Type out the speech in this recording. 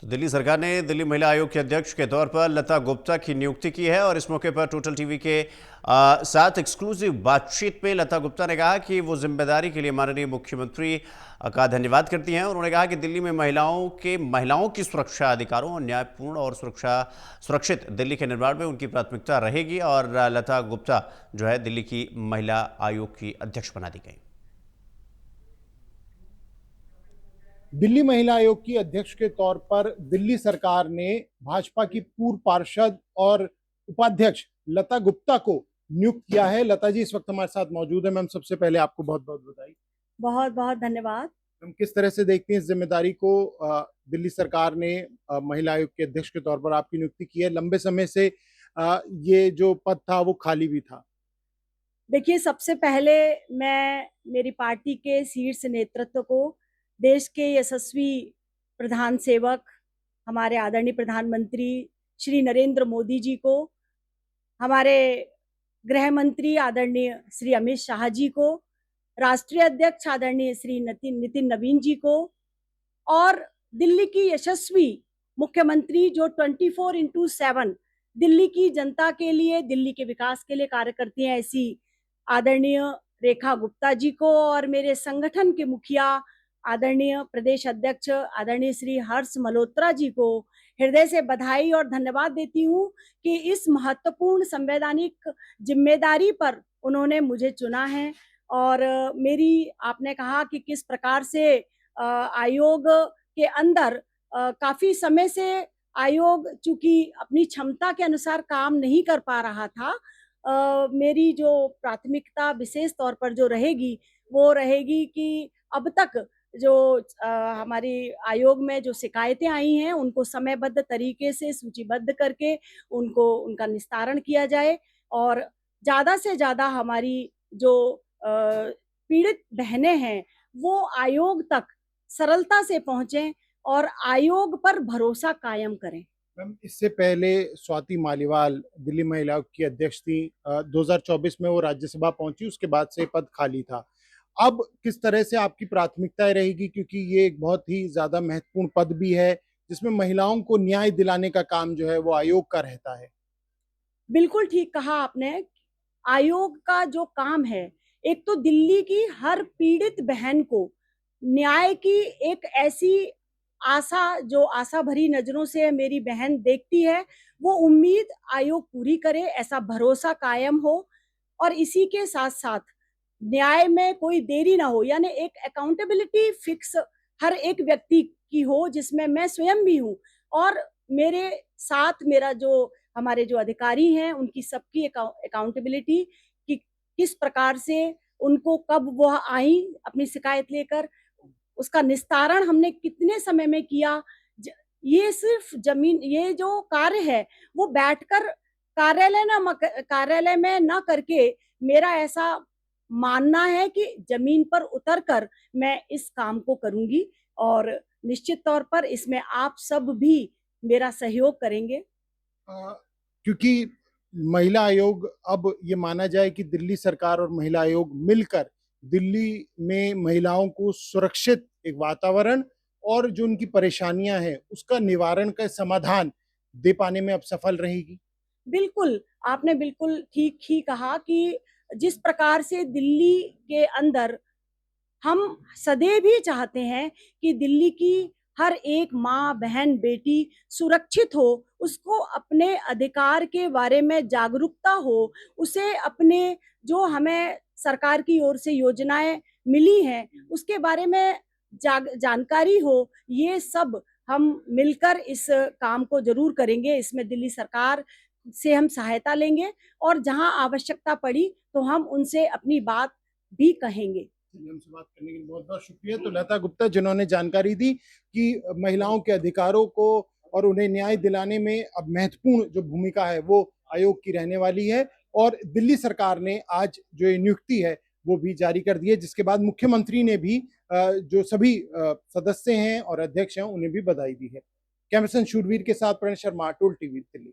तो दिल्ली सरकार ने दिल्ली महिला आयोग के अध्यक्ष के तौर पर लता गुप्ता की नियुक्ति की है और इस मौके पर टोटल टीवी के साथ एक्सक्लूसिव बातचीत में लता गुप्ता ने कहा कि वो जिम्मेदारी के लिए माननीय मुख्यमंत्री का धन्यवाद करती हैं। उन्होंने कहा कि दिल्ली में महिलाओं की सुरक्षा, अधिकारों और न्यायपूर्ण और सुरक्षित दिल्ली के निर्माण में उनकी प्राथमिकता रहेगी और लता गुप्ता जो है दिल्ली की महिला आयोग की अध्यक्ष बना दी गई। दिल्ली महिला आयोग की अध्यक्ष के तौर पर दिल्ली सरकार ने भाजपा की पूर्व पार्षद और उपाध्यक्ष लता गुप्ता को नियुक्त किया है। लता जी इस वक्त हमारे साथ मौजूद है। मैम, सबसे पहले आपको बहुत बहुत बधाई। बहुत बहुत धन्यवाद। हम किस तरह से देखते हैं इस जिम्मेदारी को? दिल्ली सरकार ने महिला आयोग के अध्यक्ष के तौर पर आपकी नियुक्ति की है। लंबे समय से ये जो पद था वो खाली भी था। देखिए, सबसे पहले मैं मेरी पार्टी के शीर्ष नेतृत्व को, देश के यशस्वी प्रधान सेवक हमारे आदरणीय प्रधानमंत्री श्री नरेंद्र मोदी जी को, हमारे गृह मंत्री आदरणीय श्री अमित शाह जी को, राष्ट्रीय अध्यक्ष आदरणीय श्री नितिन नवीन जी को और दिल्ली की यशस्वी मुख्यमंत्री जो 24/7 दिल्ली की जनता के लिए, दिल्ली के विकास के लिए कार्य करती हैं, ऐसी आदरणीय रेखा गुप्ता जी को और मेरे संगठन के मुखिया आदरणीय प्रदेश अध्यक्ष आदरणीय श्री हर्ष मल्होत्रा जी को हृदय से बधाई और धन्यवाद देती हूँ कि इस महत्वपूर्ण संवैधानिक जिम्मेदारी पर उन्होंने मुझे चुना है। और मेरी, आपने कहा कि किस प्रकार से आयोग के अंदर काफी समय से आयोग चूंकि अपनी क्षमता के अनुसार काम नहीं कर पा रहा था, मेरी जो प्राथमिकता विशेष तौर पर जो रहेगी वो रहेगी कि अब तक जो हमारी आयोग में जो शिकायतें आई हैं उनको समयबद्ध तरीके से सूचीबद्ध करके उनका निस्तारण किया जाए और ज़्यादा से ज़्यादा हमारी जो पीड़ित बहनें हैं वो आयोग तक सरलता से पहुंचें और आयोग पर भरोसा कायम करें। मैम, इससे पहले स्वाति मालीवाल दिल्ली महिला आयोग की अध्यक्ष थी। 2024 में वो राज्यसभा पहुंची, उसके बाद से पद खाली था। अब किस तरह से आपकी प्राथमिकताएं रहेगी, क्योंकि ये एक बहुत ही ज्यादा महत्वपूर्ण पद भी है जिसमें महिलाओं को न्याय दिलाने का काम जो है वो आयोग का रहता है। बिल्कुल ठीक कहा आपने। आयोग का जो काम है, एक तो दिल्ली की हर पीड़ित बहन को न्याय की एक ऐसी आशा, जो आशा भरी नजरों से मेरी बहन देखती है, वो उम्मीद आयोग पूरी करे, ऐसा भरोसा कायम हो और इसी के साथ साथ न्याय में कोई देरी ना हो, यानी एक अकाउंटेबिलिटी फिक्स हर एक व्यक्ति की हो, जिसमें मैं स्वयं भी हूँ और मेरे साथ मेरा जो हमारे जो अधिकारी हैं उनकी सबकी अकाउंटेबिलिटी कि किस प्रकार से उनको कब वह आई अपनी शिकायत लेकर, उसका निस्तारण हमने कितने समय में किया। ये सिर्फ जमीन, ये जो कार्य है वो बैठकर कार्यालय में ना करके, मेरा ऐसा मानना है कि जमीन पर उतरकर मैं इस काम को करूंगी और निश्चित तौर पर इसमें आप सब भी मेरा सहयोग करेंगे। क्योंकि महिला आयोग, अब ये माना जाए कि दिल्ली सरकार और महिला आयोग मिलकर दिल्ली में महिलाओं को सुरक्षित एक वातावरण और जो उनकी परेशानियां हैं उसका निवारण का समाधान दे पाने में अब सफल रहेगी। बिल्कुल, आपने बिल्कुल ठीक ही कहा कि जिस प्रकार से दिल्ली के अंदर हम सदैव ही चाहते हैं कि दिल्ली की हर एक माँ, बहन, बेटी सुरक्षित हो, उसको अपने अधिकार के बारे में जागरूकता हो, उसे अपने जो हमें सरकार की ओर से योजनाएं मिली हैं उसके बारे में जानकारी हो। ये सब हम मिलकर इस काम को जरूर करेंगे। इसमें दिल्ली सरकार से हम सहायता लेंगे और जहां आवश्यकता पड़ी तो हम उनसे अपनी बात भी कहेंगे। हमसे बात करने के लिए बहुत बहुत शुक्रिया। तो लता गुप्ता जिन्होंने जानकारी दी कि महिलाओं के अधिकारों को और उन्हें न्याय दिलाने में अब महत्वपूर्ण जो भूमिका है वो आयोग की रहने वाली है और दिल्ली सरकार ने आज जो ये नियुक्ति है वो भी जारी कर दी है, जिसके बाद मुख्यमंत्री ने भी जो सभी सदस्य हैं और अध्यक्ष हैं उन्हें भी बधाई दी है। कैमरा पर्सन शूरवीर के साथ प्रणय शर्मा, टोल टीवी दिल्ली।